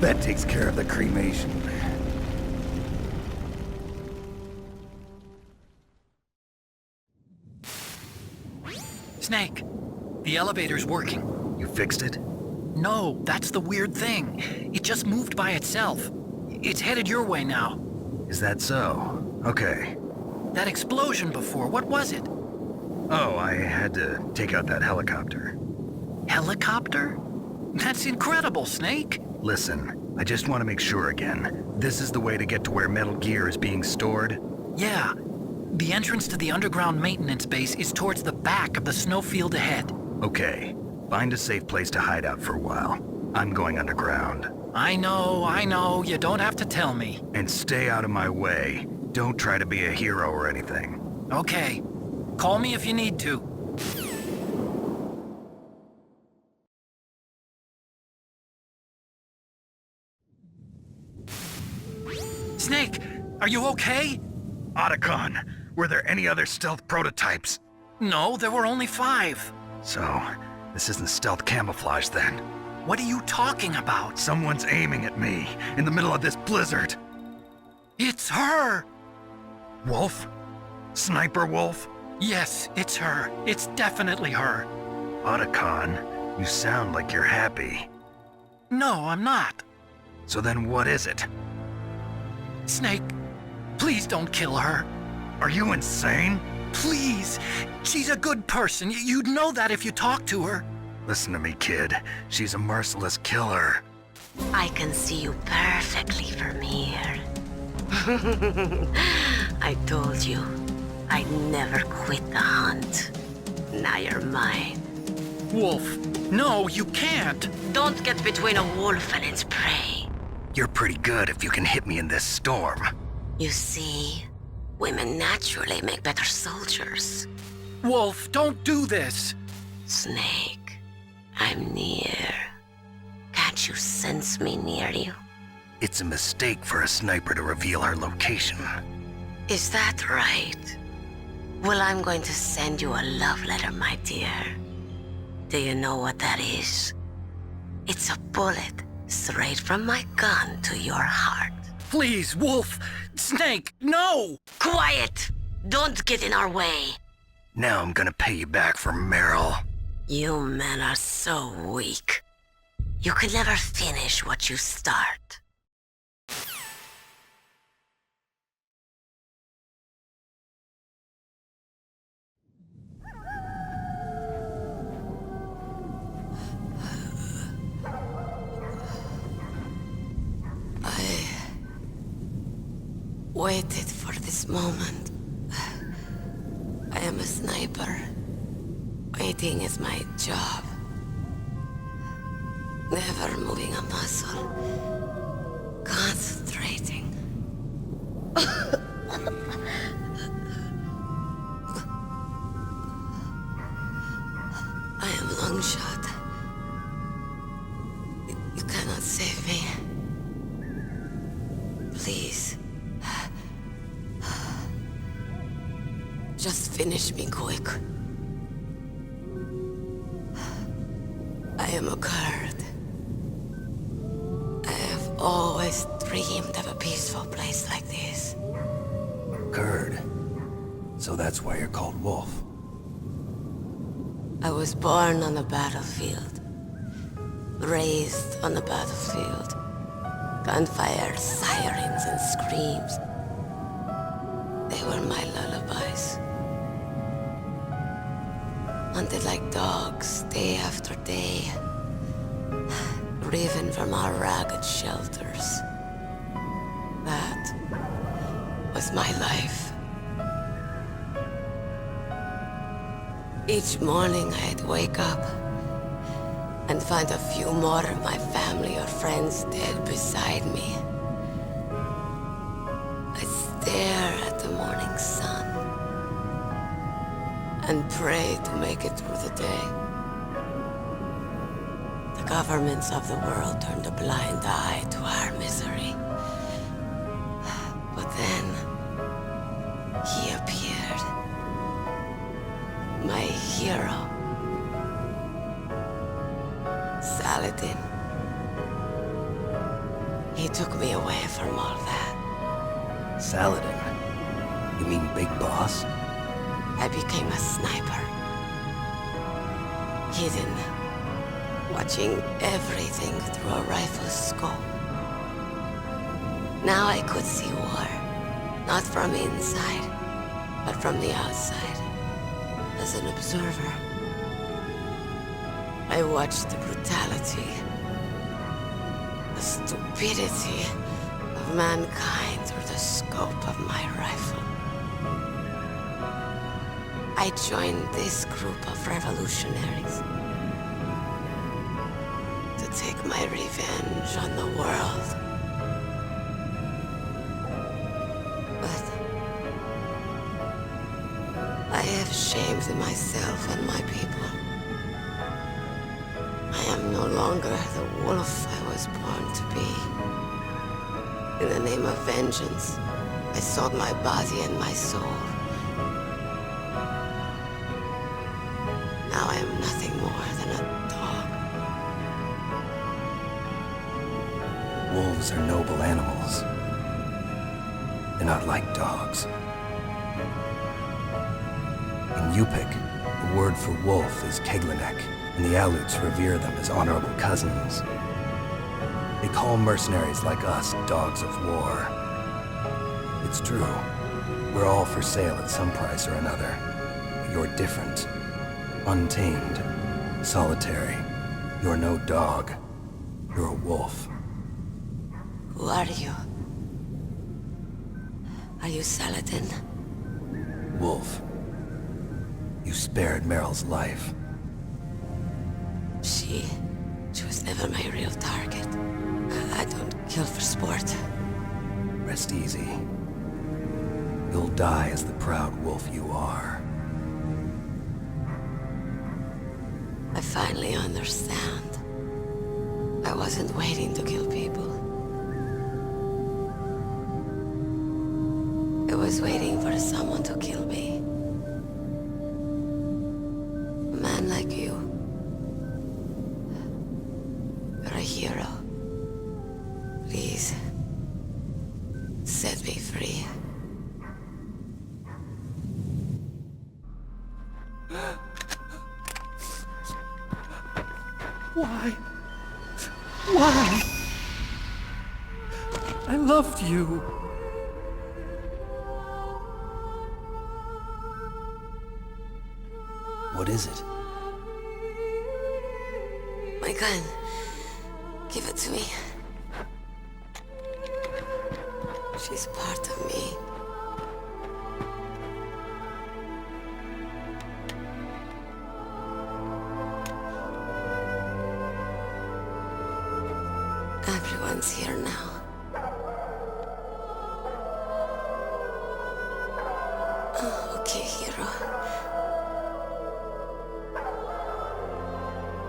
That takes care of the cremation. Snake, the elevator's working. You fixed it? No, that's the weird thing. It just moved by itself. It's headed your way now. Is that so? Okay. That explosion before, what was it? Oh, I had to take out that helicopter. Helicopter? That's incredible, Snake. Listen, I just want to make sure again. This is the way to get to where Metal Gear is being stored? Yeah. The entrance to the underground maintenance base is towards the back of the snowfield ahead. Okay. Find a safe place to hide out for a while. I'm going underground. I know. You don't have to tell me. And stay out of my way. Don't try to be a hero or anything. Okay. Call me if you need to. Snake, are you okay? Otacon, were there any other stealth prototypes? No, there were only 5. So, this isn't stealth camouflage then. What are you talking about? Someone's aiming at me, in the middle of this blizzard. It's her! Wolf? Sniper Wolf? Yes, it's her. It's definitely her. Otacon, you sound like you're happy. No, I'm not. So then what is it? Snake, please don't kill her. Are you insane? Please. She's a good person. You'd know that if you talked to her. Listen to me, kid. She's a merciless killer. I can see you perfectly from here. I told you, I'd never quit the hunt. Now you're mine. Wolf, no, you can't. Don't get between a wolf and its prey. You're pretty good if you can hit me in this storm. You see, women naturally make better soldiers. Wolf, don't do this. Snake, I'm near. Can't you sense me near you? It's a mistake for a sniper to reveal her location. Is that right? Well, I'm going to send you a love letter, my dear. Do you know what that is? It's a bullet straight from my gun to your heart. Please, Wolf. Snake, no! Quiet! Don't get in our way. Now I'm gonna pay you back for Meryl. You men are so weak. You can never finish what you start. I waited for this moment. I am a sniper. Waiting is my job. Never moving a muscle. Concentrating. I am Longshot. You cannot save me. Please. Just finish me quick. I am a Kurd. I have always dreamed of a peaceful place like this. Kurd. So that's why you're called Wolf. I was born on the battlefield. Raised on the battlefield. Gunfire, sirens, and screams. They were my lullabies. Hunted like dogs, day after day. Driven from our ragged shelters. That was my life. Each morning I'd wake up and find a few more of my family or friends dead beside me. I'd stare at the morning sun and pray to make it through the day. The governments of the world turned a blind eye to our misery. But then, he appeared. My hero. Saladin. He took me away from all that. Saladin? You mean Big Boss? I became a sniper. Hidden, watching everything through a rifle's scope. Now I could see war, not from inside, but from the outside, as an observer. I watched the brutality, the stupidity of mankind through the scope of my rifle. I joined this group of revolutionaries to take my revenge on the world. But I have shamed myself and my people. I am no longer the wolf I was born to be. In the name of vengeance, I sold my body and my soul. Now I am nothing more than a dog. Wolves are noble animals. They're not like dogs. In Yupik, the word for wolf is Keglenek, and the Aleuts revere them as honorable cousins. They call mercenaries like us dogs of war. It's true. We're all for sale at some price or another. But you're different. Untamed. Solitary. You're no dog. You're a wolf. Who are you? Are you Saladin? Wolf. You spared Meryl's life. She was never my real target. I don't kill for sport. Rest easy. You'll die as the proud wolf you are. I finally understand. I wasn't waiting to kill people. I was waiting for someone to kill me. A man like you. You're a hero. Please, set me free. Why? Why? I loved you. What is it? My gun. Give it to me. She's part of me. Everyone's here now. Oh, okay, hero.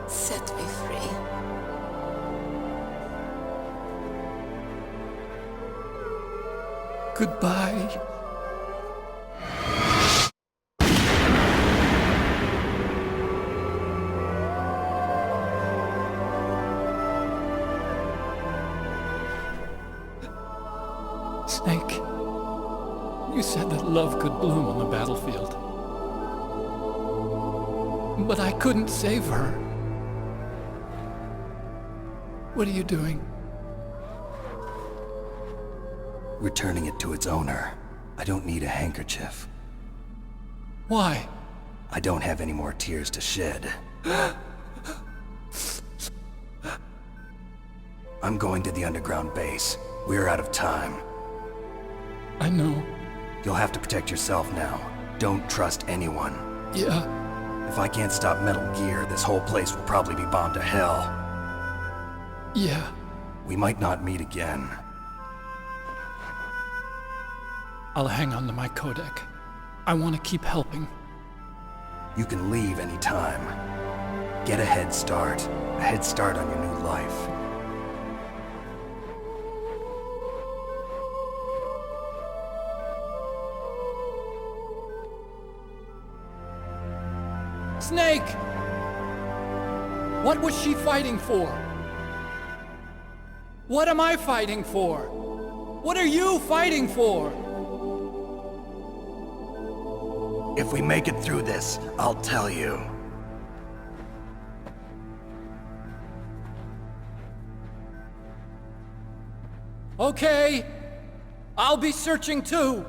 Set me free. Goodbye. Snake, you said that love could bloom on the battlefield. But I couldn't save her. What are you doing? Returning it to its owner. I don't need a handkerchief. Why? I don't have any more tears to shed. I'm going to the underground base. We're out of time. I know. You'll have to protect yourself now. Don't trust anyone. Yeah, If I can't stop Metal Gear, this whole place will probably be bombed to hell. yeah. We might not meet again. I'll hang on to my codec. I want to keep helping. You can leave anytime. Get a head start. A head start on your new life. Snake! What was she fighting for? What am I fighting for? What are you fighting for? If we make it through this, I'll tell you. Okay. I'll be searching too.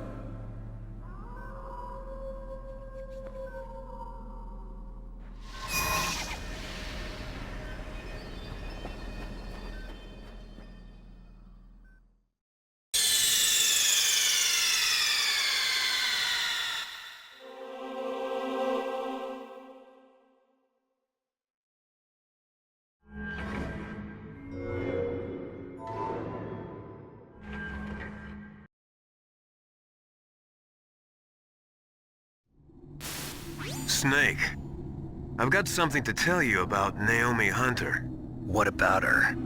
Snake, I've got something to tell you about Naomi Hunter. What about her?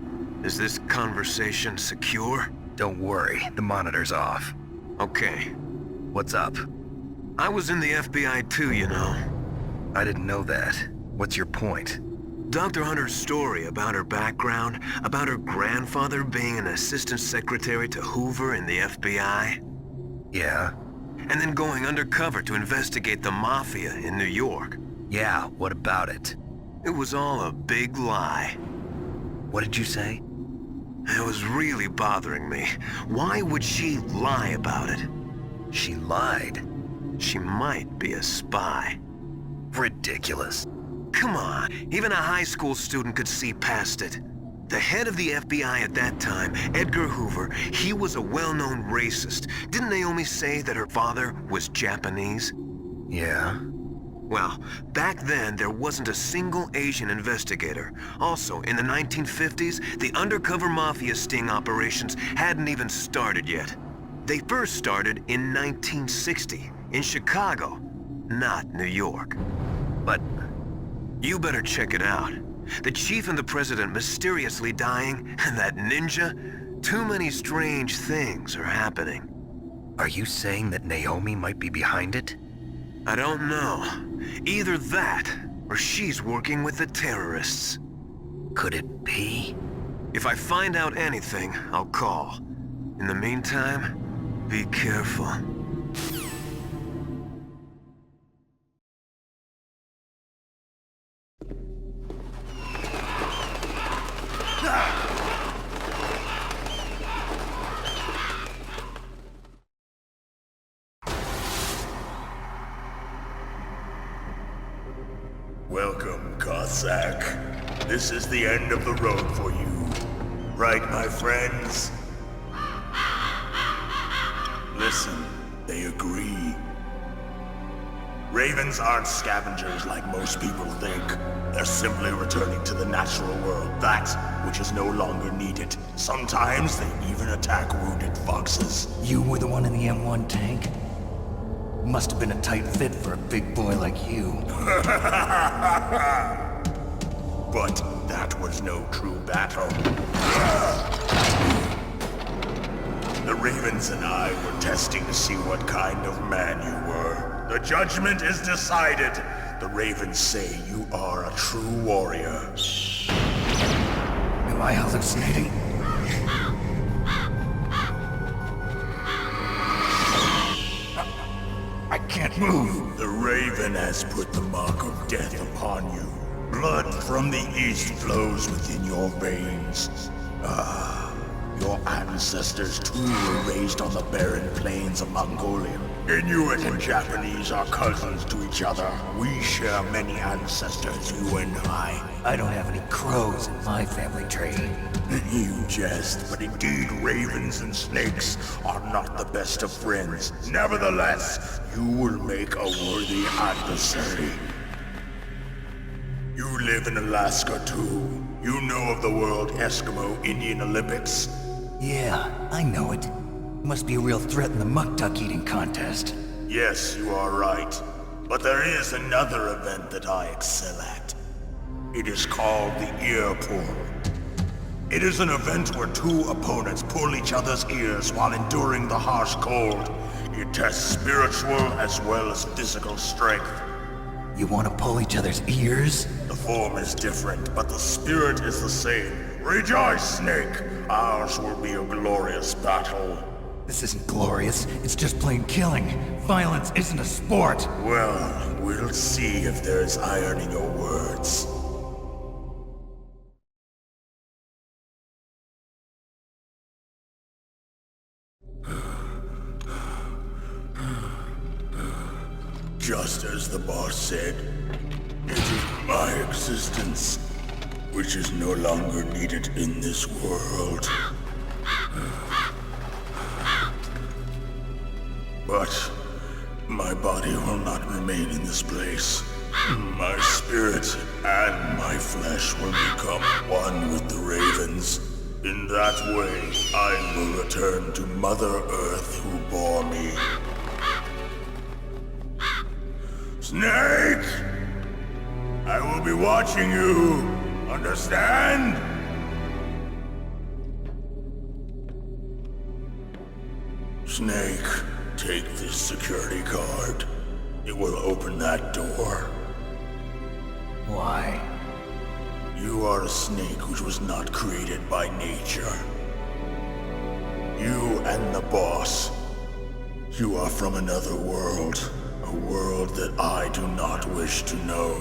Is this conversation secure? Don't worry, the monitor's off. Okay. What's up? I was in the FBI too, you know. I didn't know that. What's your point? Dr. Hunter's story about her background, about her grandfather being an assistant secretary to Hoover in the FBI, Yeah? and then going undercover to investigate the Mafia in New York. Yeah, what about it? It was all a big lie. What did you say? It was really bothering me. Why would she lie about it? She lied. She might be a spy. Ridiculous. Come on, even a high school student could see past it. The head of the FBI at that time, Edgar Hoover, he was a well-known racist. Didn't Naomi say that her father was Japanese? Yeah? Well, back then, there wasn't a single Asian investigator. Also, in the 1950s, the undercover mafia sting operations hadn't even started yet. They first started in 1960, in Chicago, not New York. But You better check it out. The chief and the president mysteriously dying, and that ninja? Too many strange things are happening. are you saying that Naomi might be behind it? I don't know. Either that, or she's working with the terrorists. Could it be? If I find out anything, I'll call. In the meantime, be careful. Welcome, Cossack. This is the end of the road for you. Right, my friends? Listen, they agree. Ravens aren't scavengers like most people think. They're simply returning to the natural world, that which is no longer needed. Sometimes they even attack wounded foxes. You were the one in the M1 tank? Must have been a tight fit for a big boy like you. But that was no true battle. The Ravens and I were testing to see what kind of man you were. The judgment is decided. The Ravens say you are a true warrior. Am I hallucinating? I can't move. The Raven has put the mark of death upon you. Blood from the east flows within your veins. Ah, your ancestors too were raised on the barren plains of Mongolia. Inuit and Japanese are cousins to each other. We share many ancestors, you and I. I don't have any crows in my family tree. You jest, but indeed ravens and snakes are not the best of friends. Nevertheless, you will make a worthy adversary. You live in Alaska too. You know of the World Eskimo Indian Olympics? Yeah, I know it. Must be a real threat in the muck duck eating contest. Yes, you are right. But there is another event that I excel at. It is called the Ear Pull. It is an event where two opponents pull each other's ears while enduring the harsh cold. It tests spiritual as well as physical strength. You want to pull each other's ears? The form is different, but the spirit is the same. Rejoice, Snake! Ours will be a glorious battle. This isn't glorious. It's just plain killing. Violence isn't a sport. Well, we'll see if there's iron in your words. Just as the boss said, it is my existence which is no longer needed in this world. But my body will not remain in this place. My spirit and my flesh will become one with the ravens. In that way, I will return to Mother Earth who bore me. Snake! I will be watching you. Understand? Snake, take this security card. It will open that door. Why? You are a snake which was not created by nature. You and the boss. You are from another world. A world that I do not wish to know.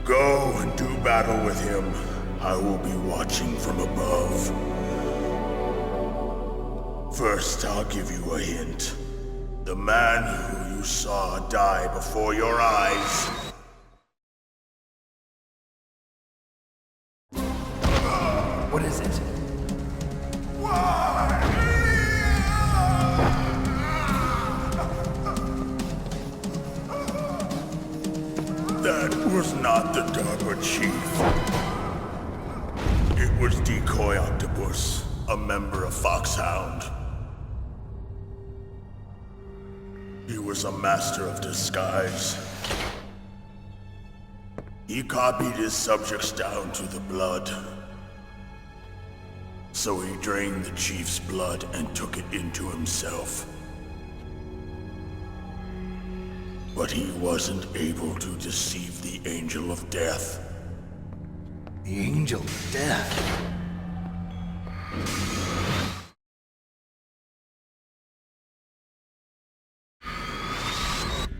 Go and do battle with him. I will be watching from above. First, I'll give you a hint. The man who you saw die before your eyes. What is it? That was not the DARPA chief. It was Decoy Octopus, a member of Foxhound. He was a master of disguise. He copied his subjects down to the blood. So he drained the chief's blood and took it into himself. But he wasn't able to deceive the Angel of Death. The Angel of Death.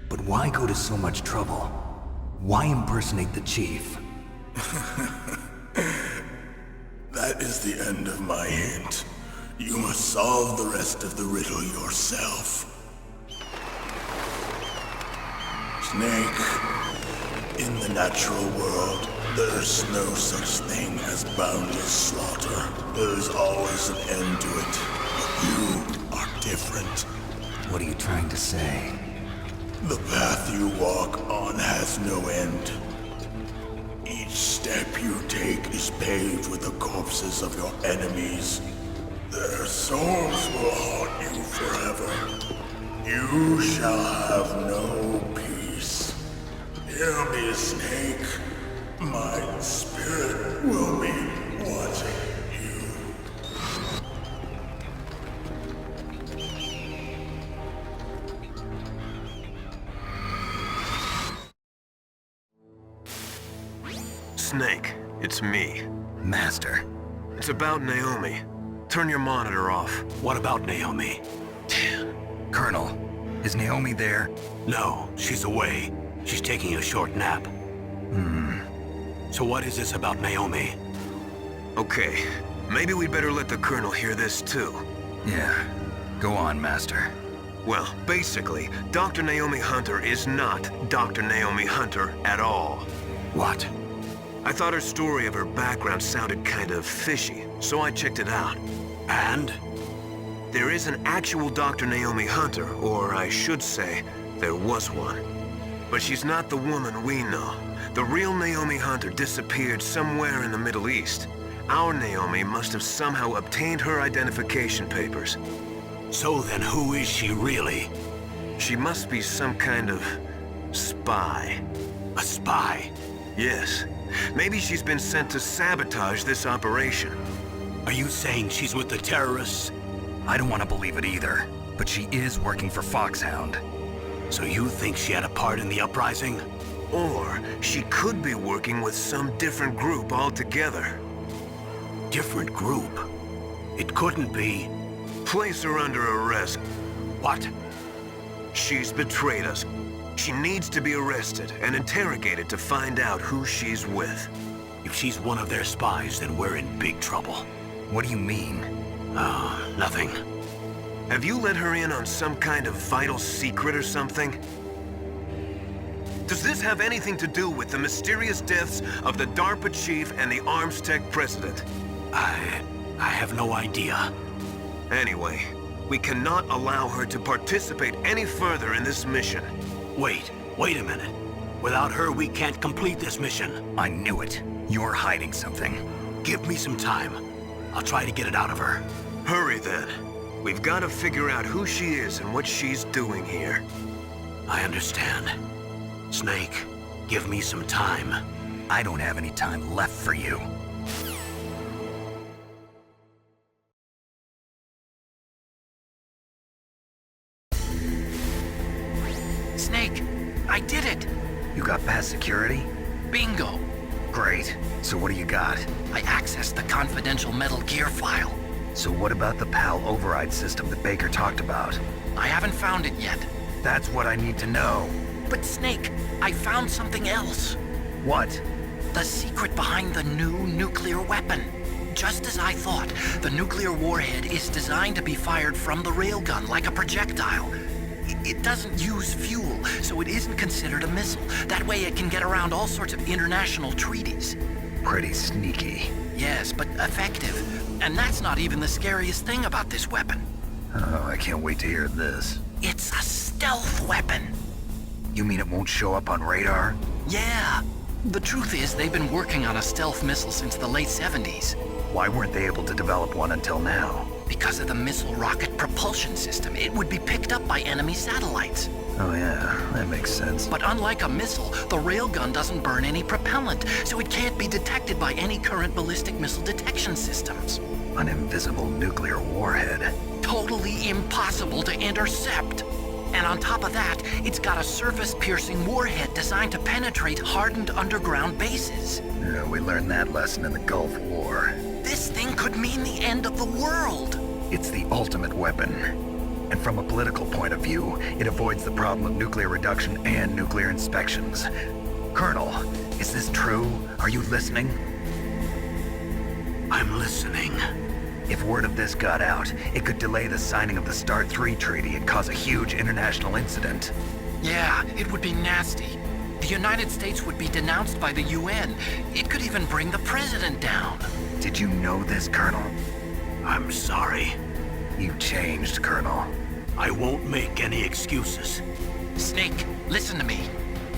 But why go to so much trouble? Why impersonate the chief? That is the end of my hint. You must solve the rest of the riddle yourself. Snake, in the natural world, there's no such thing as boundless slaughter. There's always an end to it. But you are different. What are you trying to say? The path you walk on has no end. Each step you take is paved with the corpses of your enemies. Their souls will haunt you forever. You shall have no peace. Hear me, Snake. My spirit will be watching you. Snake, it's me. Master. It's about Naomi. Turn your monitor off. What about Naomi? Colonel, is Naomi there? No, she's away. She's taking a short nap. So what is this about Naomi? Okay, maybe we'd better let the Colonel hear this too. Yeah. Go on, Master. Well, basically, Dr. Naomi Hunter is not Dr. Naomi Hunter at all. What? I thought her story of her background sounded kind of fishy, so I checked it out. And? There is an actual Dr. Naomi Hunter, or I should say, there was one. But she's not the woman we know. The real Naomi Hunter disappeared somewhere in the Middle East. Our Naomi must have somehow obtained her identification papers. So then who is she really? She must be some kind of spy. A spy? Yes. Maybe she's been sent to sabotage this operation. Are you saying she's with the terrorists? I don't want to believe it either, but she is working for Foxhound. So you think she had a part in the uprising? Or she could be working with some different group altogether. different group. It couldn't be... Place her under arrest. What? She's betrayed us. She needs to be arrested and interrogated to find out who she's with. If she's one of their spies, then we're in big trouble. What do you mean? Oh, nothing. Have you let her in on some kind of vital secret or something? Does this have anything to do with the mysterious deaths of the DARPA chief and the Armstech president? I have no idea. Anyway, we cannot allow her to participate any further in this mission. Wait a minute. Without her, we can't complete this mission. I knew it. You're hiding something. Give me some time. I'll try to get it out of her. Hurry then. We've got to figure out who she is and what she's doing here. I understand. Snake, give me some time. I don't have any time left for you. Snake, I did it! You got past security? Bingo! Great. So what do you got? I accessed the confidential Metal Gear file. So what about the PAL override system that Baker talked about? I haven't found it yet. That's what I need to know. But Snake, I found something else. What? The secret behind the new nuclear weapon. Just as I thought, the nuclear warhead is designed to be fired from the railgun like a projectile. It doesn't use fuel, so it isn't considered a missile. That way it can get around all sorts of international treaties. Pretty sneaky. Yes, but effective. And that's not even the scariest thing about this weapon. Oh, I can't wait to hear this. It's a stealth weapon. You mean it won't show up on radar? Yeah. The truth is, they've been working on a stealth missile since the late 70s. Why weren't they able to develop one until now? Because of the missile rocket propulsion system, it would be picked up by enemy satellites. Oh yeah, that makes sense. But unlike a missile, the railgun doesn't burn any propellant, so it can't be detected by any current ballistic missile detection systems. An invisible nuclear warhead. Totally impossible to intercept. And on top of that, it's got a surface-piercing warhead designed to penetrate hardened underground bases. Yeah, we learned that lesson in the Gulf War. This thing could mean the end of the world. It's the ultimate weapon. And from a political point of view, it avoids the problem of nuclear reduction and nuclear inspections. Colonel, is this true? Are you listening? I'm listening. If word of this got out, it could delay the signing of the START 3 treaty and cause a huge international incident. Yeah, it would be nasty. The United States would be denounced by the UN. It could even bring the president down. Did you know this, Colonel? I'm sorry. You changed, Colonel. I won't make any excuses. Snake, listen to me.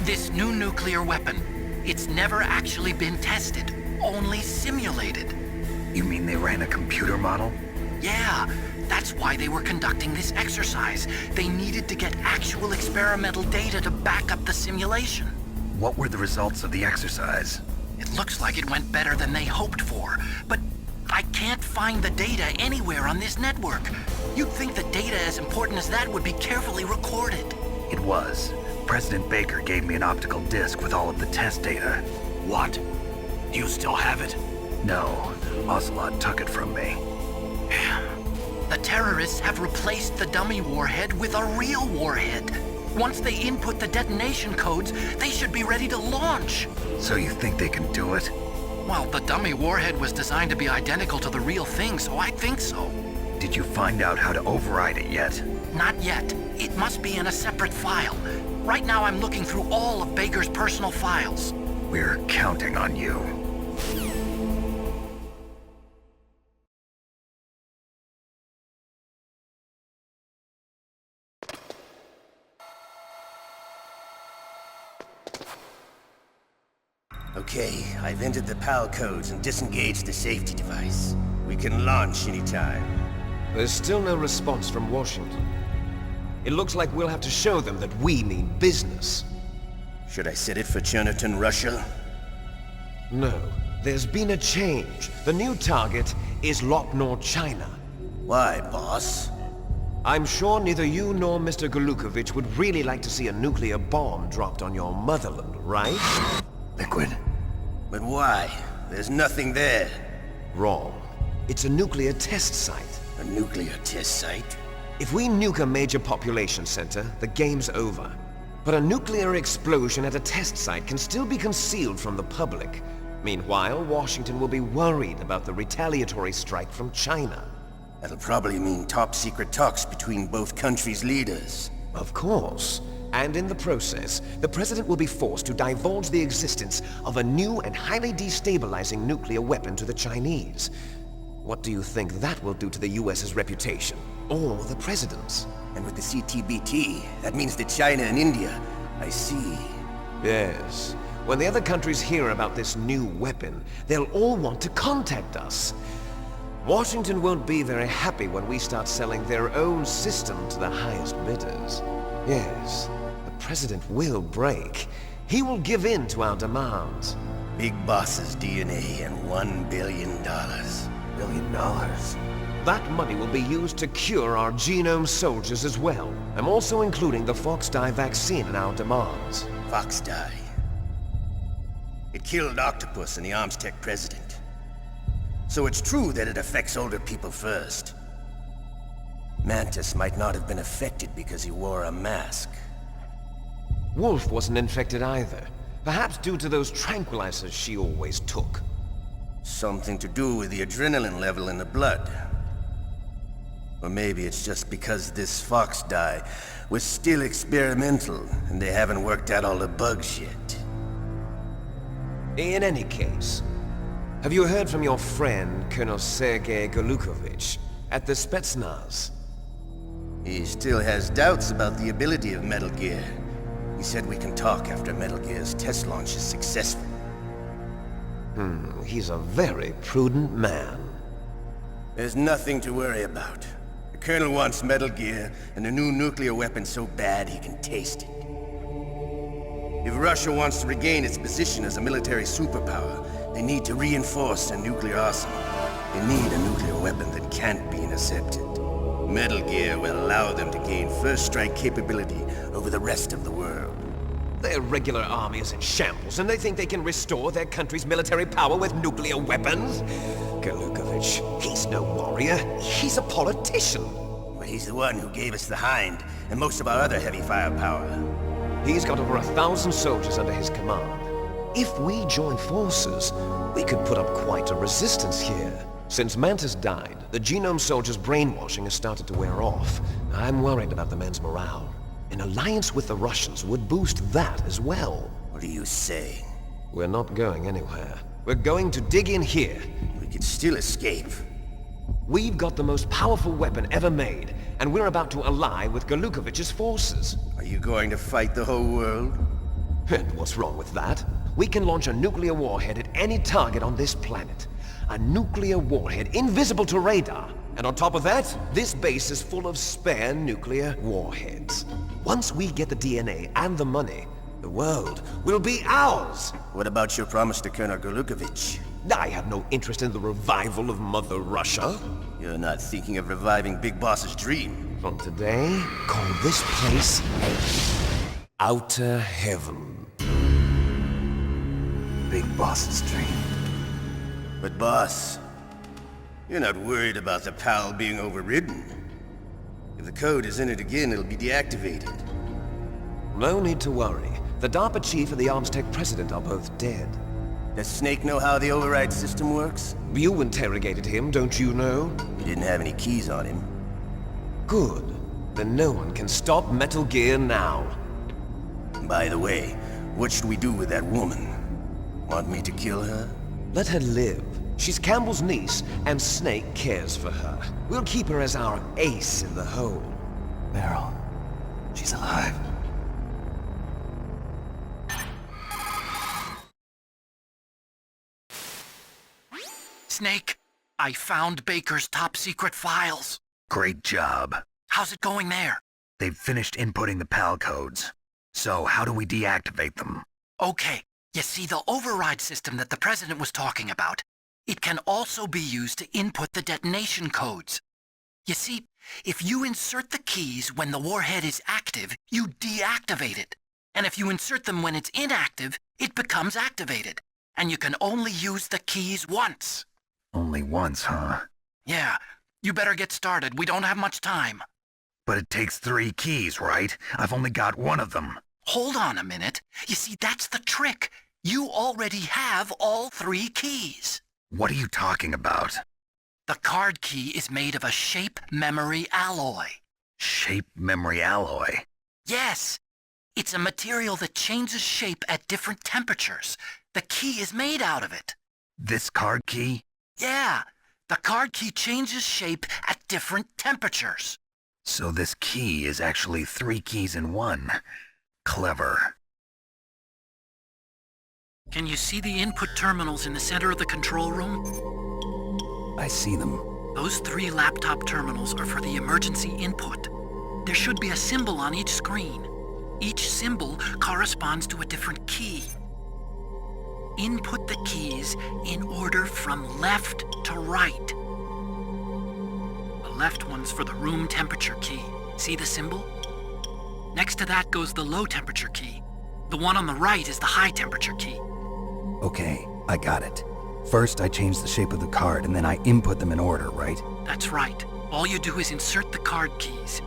This new nuclear weapon, it's never actually been tested, only simulated. You mean they ran a computer model? Yeah, that's why they were conducting this exercise. They needed to get actual experimental data to back up the simulation. What were the results of the exercise? It looks like it went better than they hoped for, but I can't find the data anywhere on this network. You'd think the data as important as that would be carefully recorded. It was. President Baker gave me an optical disc with all of the test data. What? Do you still have it? No, Ocelot took it from me. The terrorists have replaced the dummy warhead with a real warhead. Once they input the detonation codes, they should be ready to launch. So you think they can do it? Well, the dummy warhead was designed to be identical to the real thing, so I think so. Did you find out how to override it yet? Not yet. It must be in a separate file. Right now I'm looking through all of Baker's personal files. We're counting on you. Okay, I've entered the PAL codes and disengaged the safety device. We can launch anytime. There's still no response from Washington. It looks like we'll have to show them that we mean business. Should I set it for Cherniton, Russia? No, there's been a change. The new target is Lopnor, China. Why, boss? I'm sure neither you nor Mr. Golukovich would really like to see a nuclear bomb dropped on your motherland, right? Liquid. But why? There's nothing there. Wrong. It's a nuclear test site. A nuclear test site? If we nuke a major population center, the game's over. But a nuclear explosion at a test site can still be concealed from the public. Meanwhile, Washington will be worried about the retaliatory strike from China. That'll probably mean top-secret talks between both countries' leaders. Of course. And in the process, the President will be forced to divulge the existence of a new and highly destabilizing nuclear weapon to the Chinese. What do you think that will do to the US's reputation? Or the President's? And with the CTBT, that means that China and India. I see. Yes. When the other countries hear about this new weapon, they'll all want to contact us. Washington won't be very happy when we start selling their own system to the highest bidders. Yes, the President will break. He will give in to our demands. Big Boss's DNA and $1 billion. $1 billion? That money will be used to cure our genome soldiers as well. I'm also including the Fox-Die vaccine in our demands. Fox-Die. It killed Octopus and the Armstech president. So it's true that it affects older people first. Mantis might not have been affected because he wore a mask. Wolf wasn't infected either. Perhaps due to those tranquilizers she always took. Something to do with the adrenaline level in the blood. Or maybe it's just because this Fox-Die was still experimental and they haven't worked out all the bugs yet. In any case, have you heard from your friend, Colonel Sergei Golukovich, at the Spetsnaz? He still has doubts about the ability of Metal Gear. He said we can talk after Metal Gear's test launch is successful. He's a very prudent man. There's nothing to worry about. The Colonel wants Metal Gear and a new nuclear weapon so bad he can taste it. If Russia wants to regain its position as a military superpower, they need to reinforce their nuclear arsenal. They need a nuclear weapon that can't be intercepted. Metal Gear will allow them to gain first strike capability over the rest of the world. Their regular army is in shambles, and they think they can restore their country's military power with nuclear weapons? Golukovich, he's no warrior. He's a politician. But he's the one who gave us the Hind and most of our other heavy firepower. He's got over 1,000 soldiers under his command. If we join forces, we could put up quite a resistance here. Since Mantis died, the genome soldiers' brainwashing has started to wear off. I'm worried about the men's morale. An alliance with the Russians would boost that as well. What are you saying? We're not going anywhere. We're going to dig in here. We could still escape. We've got the most powerful weapon ever made, and we're about to ally with Golukovich's forces. Are you going to fight the whole world? And what's wrong with that? We can launch a nuclear warhead at any target on this planet. A nuclear warhead invisible to radar. And on top of that, this base is full of spare nuclear warheads. Once we get the DNA and the money, the world will be ours! What about your promise to Colonel Golukovich? I have no interest in the revival of Mother Russia. You're not thinking of reviving Big Boss's dream. From today, call this place Outer Heaven. Big Boss's dream. But boss, you're not worried about the PAL being overridden. If the code is in it again, it'll be deactivated. No need to worry. The DARPA chief and the Armstech president are both dead. Does Snake know how the override system works? You interrogated him, don't you know? He didn't have any keys on him. Good. Then no one can stop Metal Gear now. By the way, what should we do with that woman? Want me to kill her? Let her live. She's Campbell's niece, and Snake cares for her. We'll keep her as our ace in the hole. Meryl. She's alive. Snake, I found Baker's top-secret files. Great job. How's it going there? They've finished inputting the PAL codes. So how do we deactivate them? Okay, you see the override system that the President was talking about? It can also be used to input the detonation codes. You see, if you insert the keys when the warhead is active, you deactivate it. And if you insert them when it's inactive, it becomes activated. And you can only use the keys once. Only once, huh? Yeah, you better get started. We don't have much time. But it takes 3 keys, right? I've only got one of them. Hold on a minute. You see, that's the trick. You already have all 3 keys. What are you talking about? The card key is made of a shape memory alloy. Shape memory alloy? Yes. It's a material that changes shape at different temperatures. The key is made out of it. This card key? Yeah. The card key changes shape at different temperatures. So this key is actually 3 keys in one. Clever. Can you see the input terminals in the center of the control room? I see them. Those 3 laptop terminals are for the emergency input. There should be a symbol on each screen. Each symbol corresponds to a different key. Input the keys in order from left to right. The left one's for the room temperature key. See the symbol? Next to that goes the low temperature key. The one on the right is the high temperature key. Okay, I got it. First, I change the shape of the card, and then I input them in order, right? That's right. All you do is insert the card keys.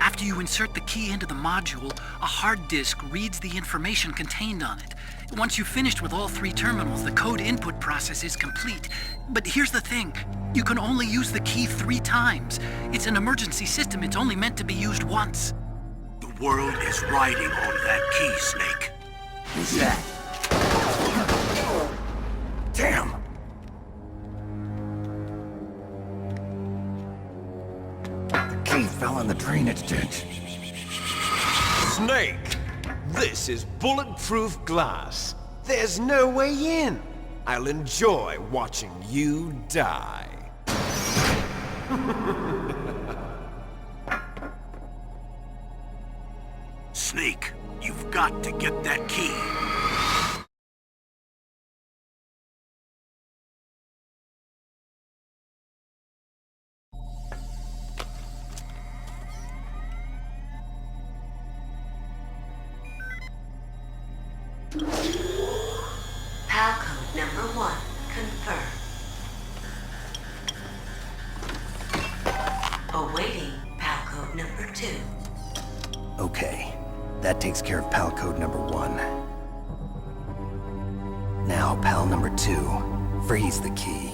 After you insert the key into the module, a hard disk reads the information contained on it. Once you've finished with all 3 terminals, the code input process is complete. But here's the thing. You can only use the key 3 times. It's an emergency system. It's only meant to be used once. The world is riding on that key, Snake. Who's that? Damn! The key fell in the drainage ditch. Snake! This is bulletproof glass. There's no way in. I'll enjoy watching you die. Snake, you've got to get that key. PAL code number 1 confirmed. Awaiting PAL code number 2. Okay, that takes care of PAL code number 1. Now PAL number 2. Freeze the key.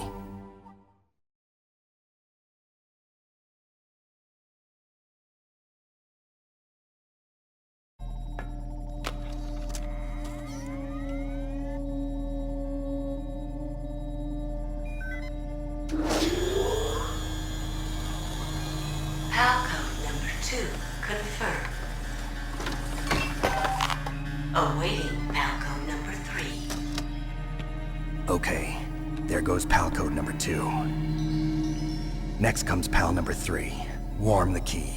PAL code number 2 confirmed. Awaiting PAL code number 3. Okay, there goes PAL code number 2. Next comes PAL number 3. Warm the key.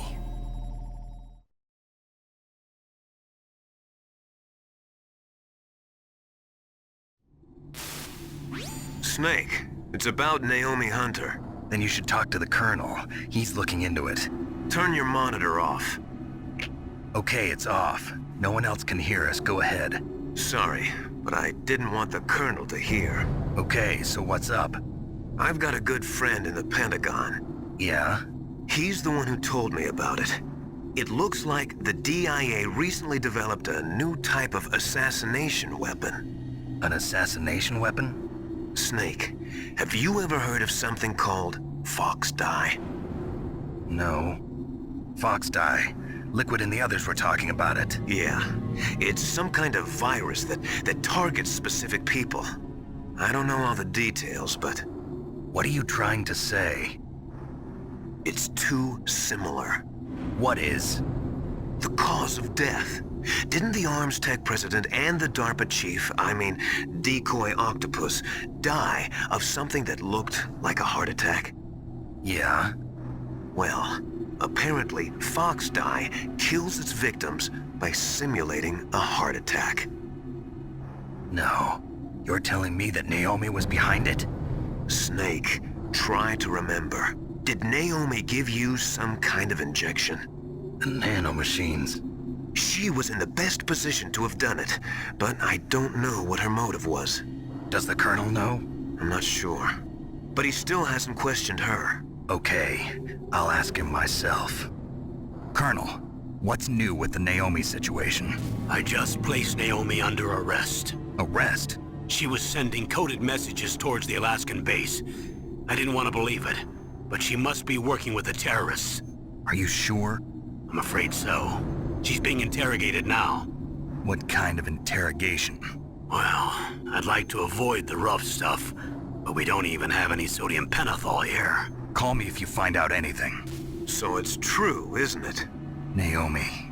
Snake, it's about Naomi Hunter. Then you should talk to the Colonel. He's looking into it. Turn your monitor off. Okay, it's off. No one else can hear us. Go ahead. Sorry, but I didn't want the Colonel to hear. Okay, so what's up? I've got a good friend in the Pentagon. Yeah? He's the one who told me about it. It looks like the DIA recently developed a new type of assassination weapon. An assassination weapon? Snake, have you ever heard of something called Fox Dye? No. Fox dye. Liquid and the others were talking about it. Yeah. It's some kind of virus that targets specific people. I don't know all the details, but What are you trying to say? it's too similar. What is? The cause of death. Didn't the Arms Tech president and the DARPA chief, Decoy Octopus, die of something that looked like a heart attack? Yeah? Well, apparently Fox Dye kills its victims by simulating a heart attack. No. You're telling me that Naomi was behind it? Snake, try to remember. Did Naomi give you some kind of injection? The nanomachines. She was in the best position to have done it, but I don't know what her motive was. Does the Colonel know? I'm not sure. but he still hasn't questioned her. Okay, I'll ask him myself. Colonel, what's new with the Naomi situation? I just placed Naomi under arrest. Arrest? She was sending coded messages towards the Alaskan base. I didn't want to believe it, but she must be working with the terrorists. Are you sure? I'm afraid so. She's being interrogated now. What kind of interrogation? Well, I'd like to avoid the rough stuff, but we don't even have any sodium pentothal here. Call me if you find out anything. So it's true, isn't it? Naomi,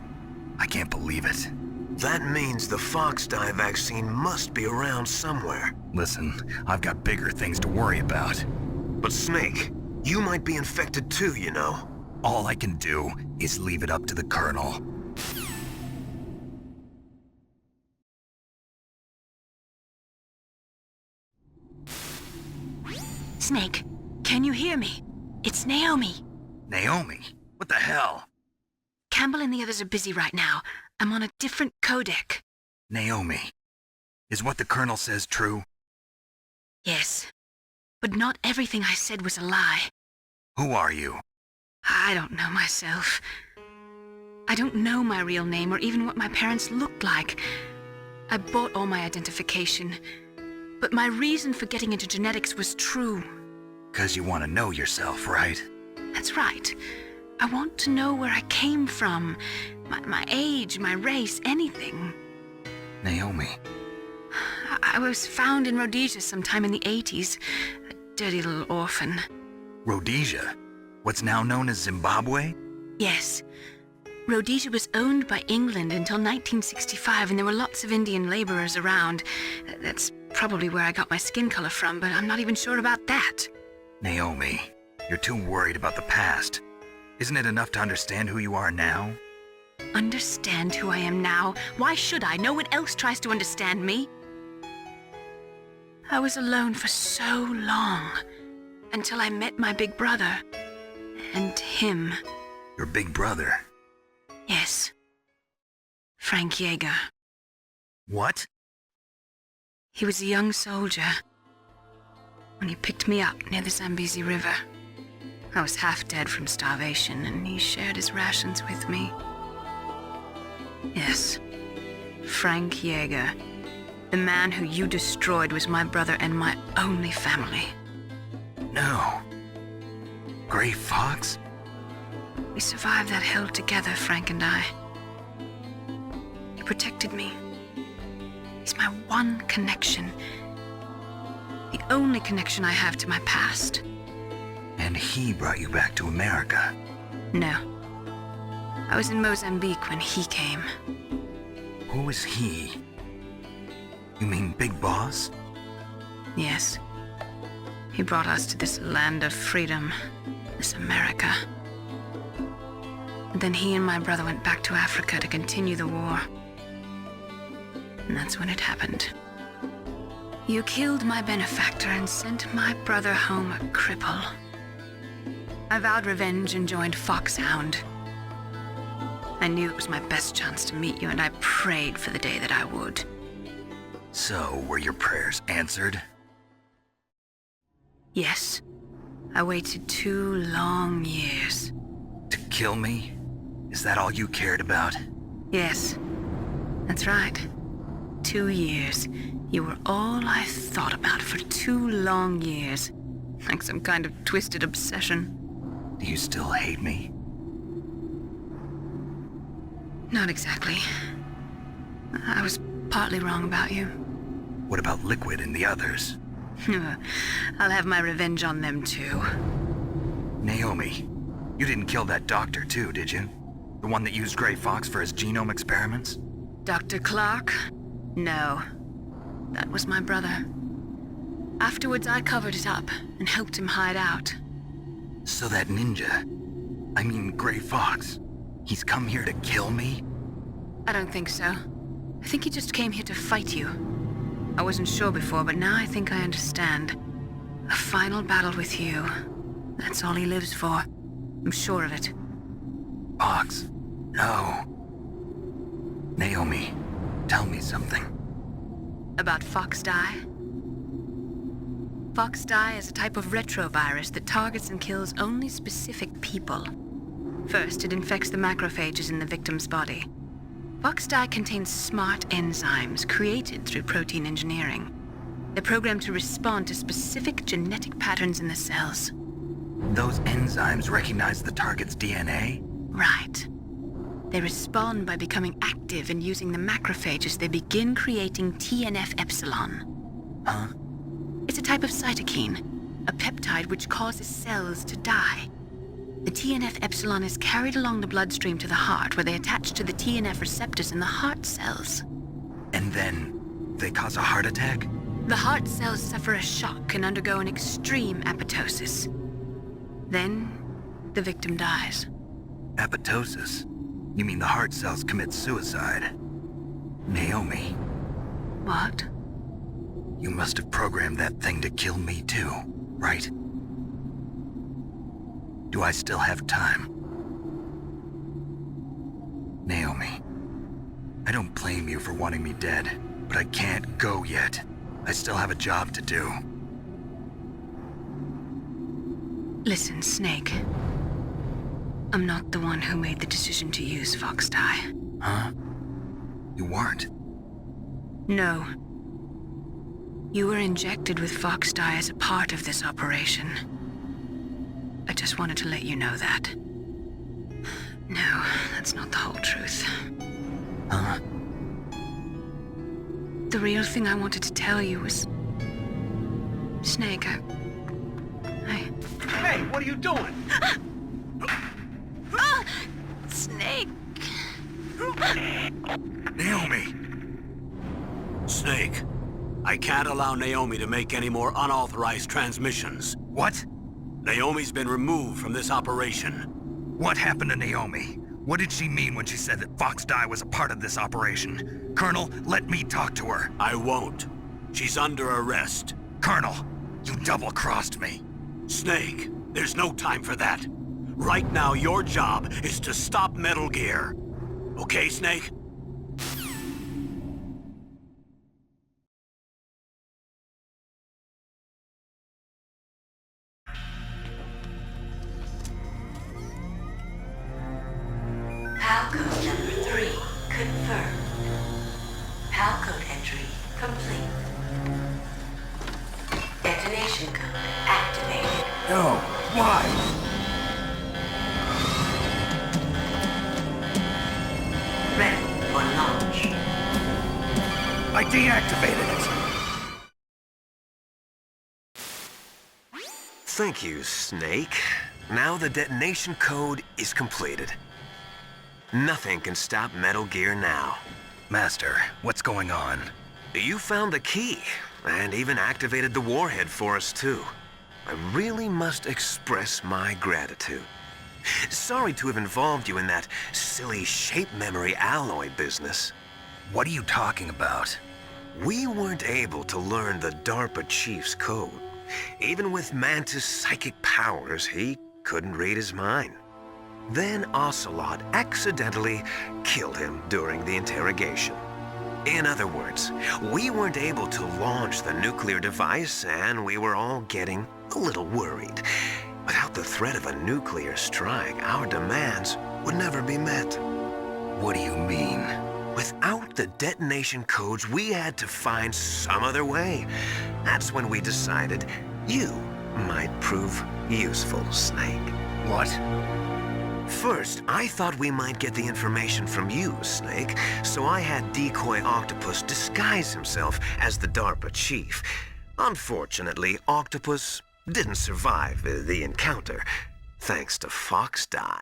I can't believe it. That means the Fox dye vaccine must be around somewhere. Listen, I've got bigger things to worry about. But Snake, you might be infected too, you know. All I can do is leave it up to the Colonel. Snake, can you hear me? It's Naomi. Naomi? What the hell? Campbell and the others are busy right now. I'm on a different codec. Naomi, is what the Colonel says true? Yes, but not everything I said was a lie. Who are you? I don't know myself. I don't know my real name or even what my parents looked like. I bought all my identification, but my reason for getting into genetics was true. 'Cause you want to know yourself, right? That's right. I want to know where I came from, my age, my race, anything. Naomi. I was found in Rhodesia sometime in the 80s, a dirty little orphan. Rhodesia? What's now known as Zimbabwe? Yes. Rhodesia was owned by England until 1965, and there were lots of Indian laborers around. That's probably where I got my skin color from, but I'm not even sure about that. Naomi, you're too worried about the past. Isn't it enough to understand who you are now? Understand who I am now? Why should I? No one else tries to understand me. I was alone for so long, until I met my big brother. And him. Your big brother? Yes. Frank Yeager. What? He was a young soldier when he picked me up near the Zambezi River. I was half dead from starvation, and he shared his rations with me. Yes, Frank Yeager. The man who you destroyed was my brother and my only family. No. Gray Fox? We survived that hell together, Frank and I. He protected me. He's my one connection. The only connection I have to my past. And he brought you back to America? No. I was in Mozambique when he came. Who is he? You mean Big Boss? Yes. He brought us to this land of freedom, this America. And then he and my brother went back to Africa to continue the war. And that's when it happened. You killed my benefactor and sent my brother home a cripple. I vowed revenge and joined Foxhound. I knew it was my best chance to meet you, and I prayed for the day that I would. So, were your prayers answered? Yes. I waited 2 long years. To kill me? Is that all you cared about? Yes. That's right. 2 years. You were all I thought about for 2 long years. Like some kind of twisted obsession. Do you still hate me? Not exactly. I was partly wrong about you. What about Liquid and the others? I'll have my revenge on them too. Naomi, you didn't kill that doctor too, did you? The one that used Gray Fox for his genome experiments? Dr. Clark? No. That was my brother. Afterwards, I covered it up and helped him hide out. So that ninja, I mean Gray Fox, he's come here to kill me? I don't think so. I think he just came here to fight you. I wasn't sure before, but now I think I understand. A final battle with you. That's all he lives for. I'm sure of it. Fox? No. Naomi, tell me something. About Fox dye? Foxdie is a type of retrovirus that targets and kills only specific people. First, it infects the macrophages in the victim's body. Foxdie contains smart enzymes created through protein engineering. They're programmed to respond to specific genetic patterns in the cells. Those enzymes recognize the target's DNA? Right. They respond by becoming active and using the macrophages. They begin creating TNF-epsilon. Huh? It's a type of cytokine, a peptide which causes cells to die. The TNF-epsilon is carried along the bloodstream to the heart, where they attach to the TNF receptors in the heart cells. And then they cause a heart attack? The heart cells suffer a shock and undergo an extreme apoptosis. Then, the victim dies. Apoptosis? You mean the heart cells commit suicide? Naomi, What? you must have programmed that thing to kill me too, right? Do I still have time? Naomi, I don't blame you for wanting me dead, but I can't go yet. I still have a job to do. Listen, Snake. I'm not the one who made the decision to use Foxdie. Huh? You weren't? No. You were injected with Foxdie as a part of this operation. I just wanted to let you know that. No, that's not the whole truth. Huh? The real thing I wanted to tell you was... Snake, I... Hey, what are you doing? Snake! Naomi! Snake, I can't allow Naomi to make any more unauthorized transmissions. What? Naomi's been removed from this operation. What happened to Naomi? What did she mean when she said that Foxdie was a part of this operation? Colonel, let me talk to her. I won't. She's under arrest. Colonel, you double-crossed me. Snake, there's no time for that. Right now, your job is to stop Metal Gear. Okay, Snake? Palcode number 3 confirmed. Palcode entry complete. Detonation code activated. No, why? Ready for launch. I deactivated it. Thank you, Snake. Now the detonation code is completed. Nothing can stop Metal Gear now. Master, what's going on? You found the key, and even activated the warhead for us, too. I really must express my gratitude. Sorry to have involved you in that silly shape memory alloy business. What are you talking about? We weren't able to learn the DARPA chief's code. Even with Mantis' psychic powers, he couldn't read his mind. Then Ocelot accidentally killed him during the interrogation. In other words, we weren't able to launch the nuclear device, and we were all getting a little worried. Without the threat of a nuclear strike, our demands would never be met. What do you mean? Without the detonation codes, we had to find some other way. That's when we decided you might prove useful, Snake. What? First, I thought we might get the information from you, Snake, so I had Decoy Octopus disguise himself as the DARPA chief. Unfortunately, Octopus didn't survive the encounter, thanks to Foxdie.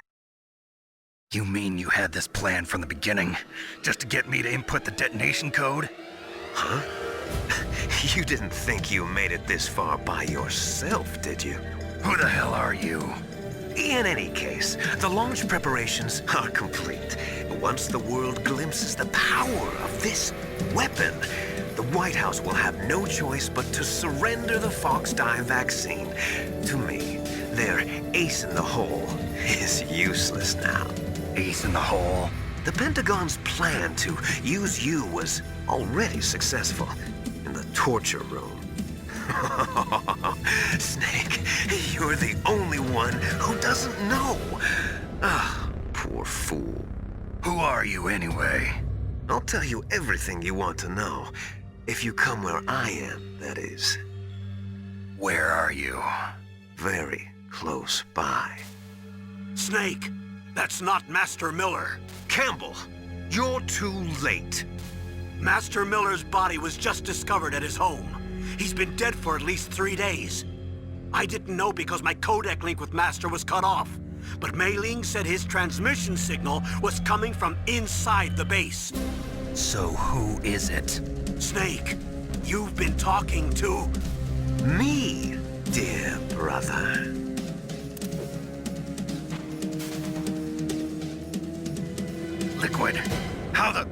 You mean you had this plan from the beginning, just to get me to input the detonation code? Huh? You didn't think you made it this far by yourself, did you? Who the hell are you? In any case, the launch preparations are complete. Once the world glimpses the power of this weapon, the White House will have no choice but to surrender the Foxdie vaccine to me. Their ace in the hole is useless now. Ace in the hole? The Pentagon's plan to use you was already successful in the torture room. Snake, you're the only one who doesn't know. Ah, poor fool. Who are you anyway? I'll tell you everything you want to know. If you come where I am, that is. Where are you? Very close by. Snake, that's not Master Miller. Campbell, you're too late. Master Miller's body was just discovered at his home. He's been dead for at least 3 days. I didn't know because my codec link with Master was cut off. But Mei Ling said his transmission signal was coming from inside the base. So who is it? Snake, you've been talking to... Me, dear brother. Liquid, how the...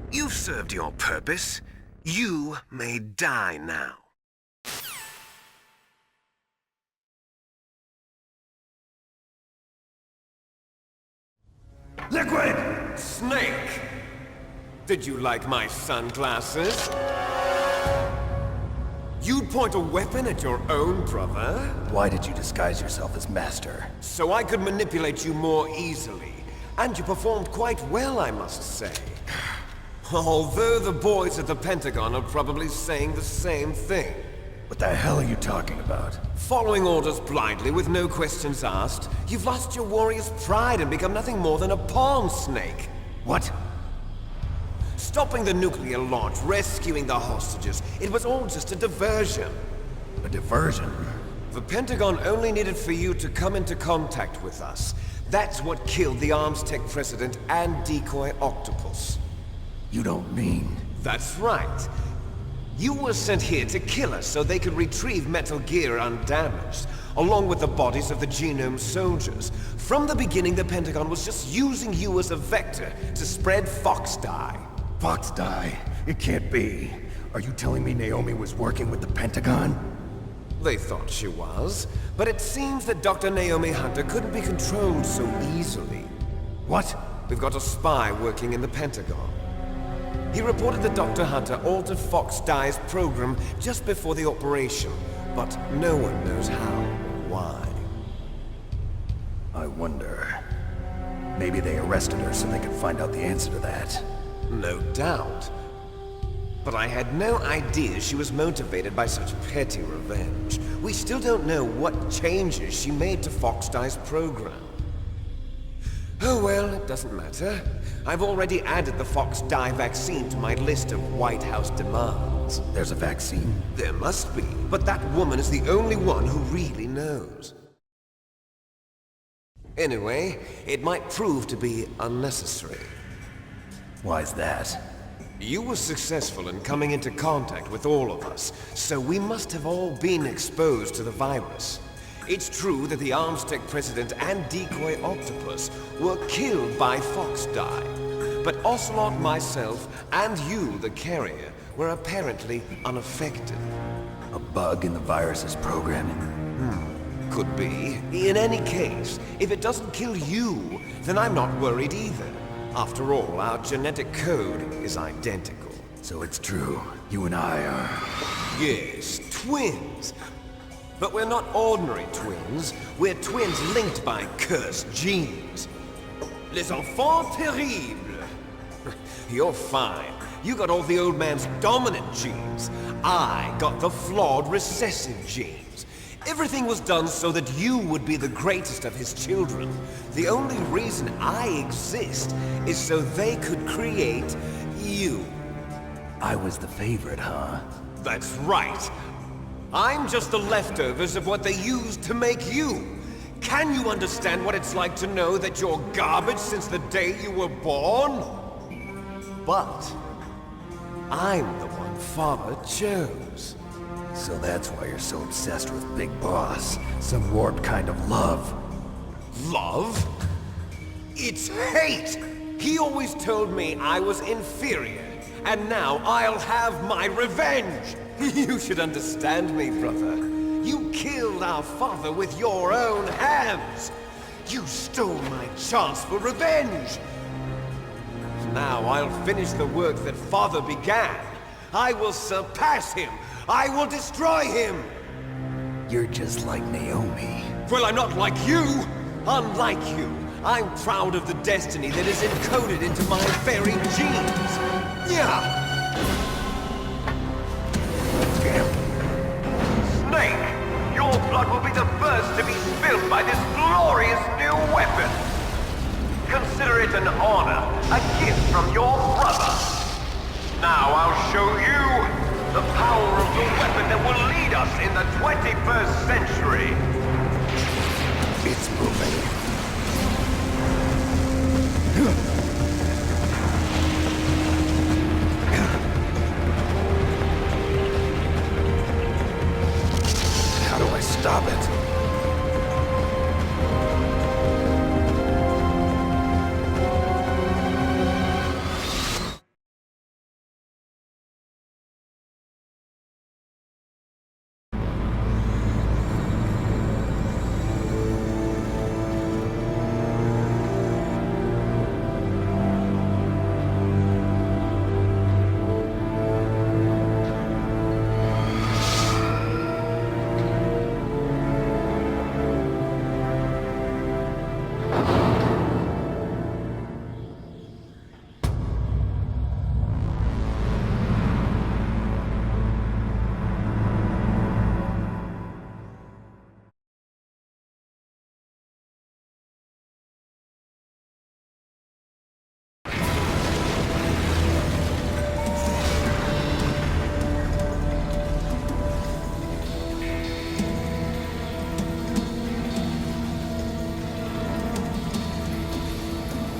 You've served your purpose. You may die now. Liquid! Snake! Did you like my sunglasses? You'd point a weapon at your own brother? Why did you disguise yourself as Master? So I could manipulate you more easily. And you performed quite well, I must say. Although the boys at the Pentagon are probably saying the same thing. What the hell are you talking about? Following orders blindly with no questions asked, you've lost your warrior's pride and become nothing more than a pawn, Snake. What? Stopping the nuclear launch, rescuing the hostages, it was all just a diversion. A diversion? The Pentagon only needed for you to come into contact with us. That's what killed the Armstech president and decoy Octopus. You don't mean... That's right. You were sent here to kill us so they could retrieve Metal Gear undamaged, along with the bodies of the Genome soldiers. From the beginning, the Pentagon was just using you as a vector to spread Fox Dye. Fox Dye? It can't be. Are you telling me Naomi was working with the Pentagon? They thought she was, but it seems that Dr. Naomi Hunter couldn't be controlled so easily. What? We've got a spy working in the Pentagon. He reported that Dr. Hunter altered Fox Dye's program just before the operation, but no one knows how or why. I wonder... Maybe they arrested her so they could find out the answer to that. No doubt. But I had no idea she was motivated by such petty revenge. We still don't know what changes she made to Fox Dye's program. Oh well, it doesn't matter. I've already added the Fox Dye vaccine to my list of White House demands. There's a vaccine? There must be, but that woman is the only one who really knows. Anyway, it might prove to be unnecessary. Why's that? You were successful in coming into contact with all of us, so we must have all been exposed to the virus. It's true that the Armstech president and decoy Octopus were killed by Fox Dye, but Ocelot, myself, and you, the carrier, were apparently unaffected. A bug in the virus's programming? Could be. In any case, if it doesn't kill you, then I'm not worried either. After all, our genetic code is identical. So it's true. You and I are... Yes, twins. But we're not ordinary twins. We're twins linked by cursed genes. Les enfants terribles. You're fine. You got all the old man's dominant genes. I got the flawed recessive genes. Everything was done so that you would be the greatest of his children. The only reason I exist is so they could create you. I was the favorite, huh? That's right. I'm just the leftovers of what they used to make you. Can you understand what it's like to know that you're garbage since the day you were born? But I'm the one Father chose. So that's why you're so obsessed with Big Boss. Some warped kind of love. Love? It's hate! He always told me I was inferior, and now I'll have my revenge! You should understand me, brother. You killed our father with your own hands! You stole my chance for revenge! Now I'll finish the work that Father began. I will surpass him! I will destroy him! You're just like Naomi. Well, I'm not like you! Unlike you, I'm proud of the destiny that is encoded into my very genes! Yeah! Snake! Your blood will be the first to be spilled by this glorious new weapon! Consider it an honor, a gift from your brother. Now I'll show you the power of the weapon that will lead us in the 21st century. It's moving. How do I stop it?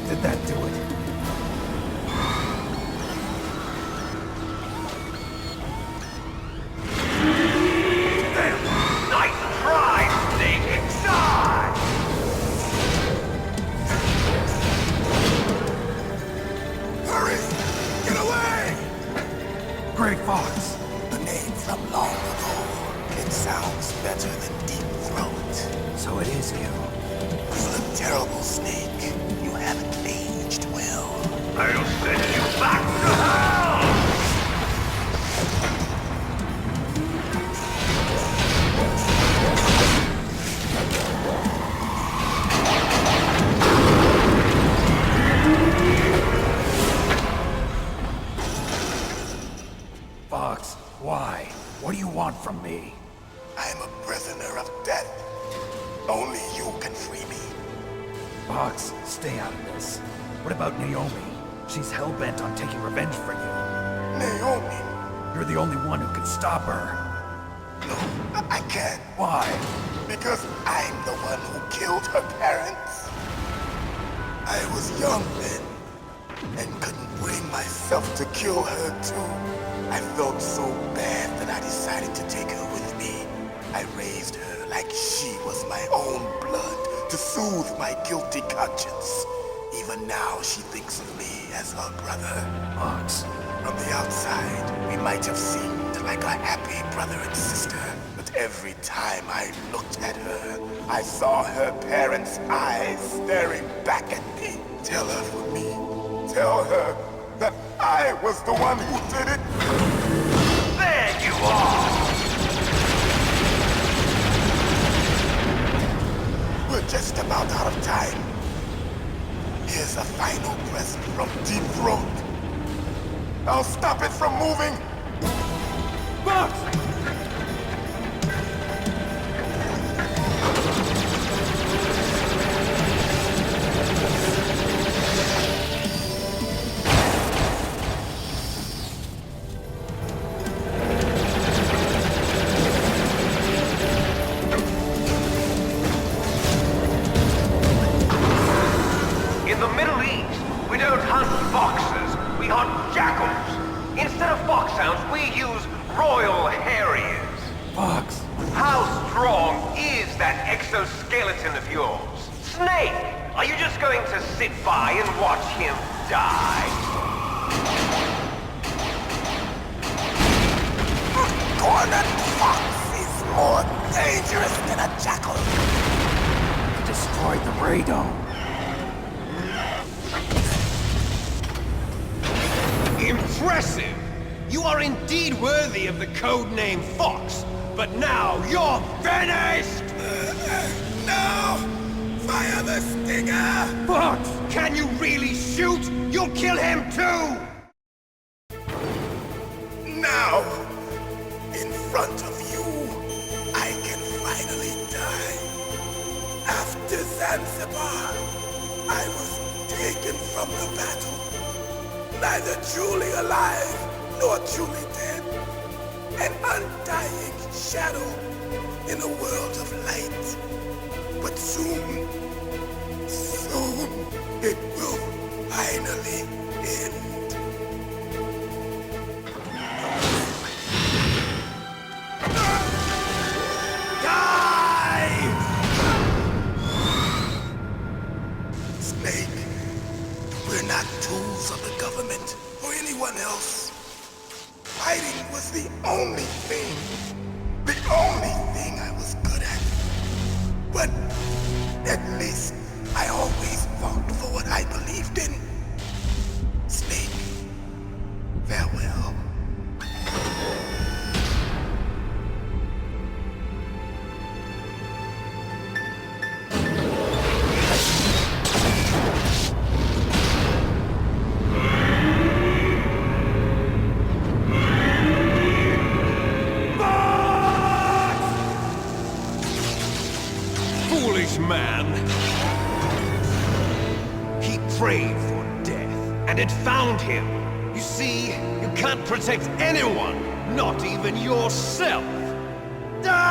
Did that do it? Nice try, Snake! Die! Hurry! Get away! Grey Fox! The name from long ago. It sounds better than Deep Throat. So it is you. You look terrible, Snake. You haven't aged well. I'll send you back to hell! Fox, why? What do you want from me? I'm a prisoner of death. Only you can free me. Fox, stay out of this. What about Naomi? She's hell-bent on taking revenge for you. Naomi? You're the only one who can stop her. No, I can't. Why? Because I'm the one who killed her parents. I was young then, and couldn't bring myself to kill her too. I felt so bad that I decided to take her with me. I raised her like she was my own blood to soothe my guilty conscience. Even now, she thinks of me as her brother. Fox. From the outside, we might have seemed like a happy brother and sister, but every time I looked at her, I saw her parents' eyes staring back at me. Tell her for me. Tell her that I was the one who did it. There you are! We're just about out of time. Here's a final present from Deep Throat. I'll stop it from moving. Fox! In the Middle East, we don't hunt foxes, we hunt jackals. Instead of foxhounds, we use royal harriers. Fox! How strong is that exoskeleton of yours? Snake, are you just going to sit by and watch him die? Cornered fox is more dangerous than a jackal. You destroyed the radome. Impressive! You are indeed worthy of the codename Fox, but now you're finished! No! Fire the stinger! Fox, can you really shoot? You'll kill him too! Now, in front of you, I can finally die. After Zanzibar, I was taken from the battle. Neither truly alive nor truly dead. An undying shadow in a world of light. But soon, it will finally end. Snake, we're not tools of the government or anyone else. Fighting was the only thing I was good at. But at least I always fought for what I believed in. Snake, farewell. Foolish man! He prayed for death, and it found him. You see, you can't protect anyone, not even yourself. Die!